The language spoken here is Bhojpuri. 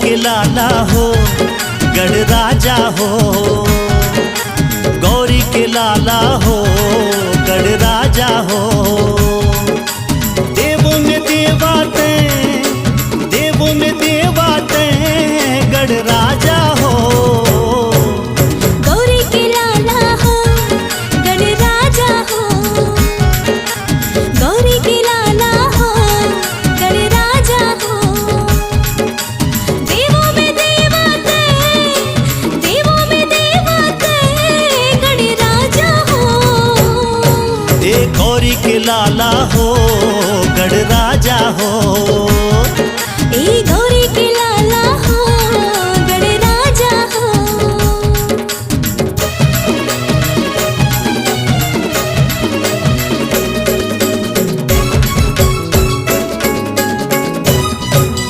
के लाला हो गढ़ राजा हो, गौरी के लाला हो गढ़ राजा हो। देवों में देवाते, देवों में देवाते गढ़ राजा हो। गौरी के लाला हो गढ़ राजा हो, गौरी के लाला हो गढ़ राजा हो। देवों में देवाते, देवों में देवाते गढ़ राजा हो। ए गौरी के लाला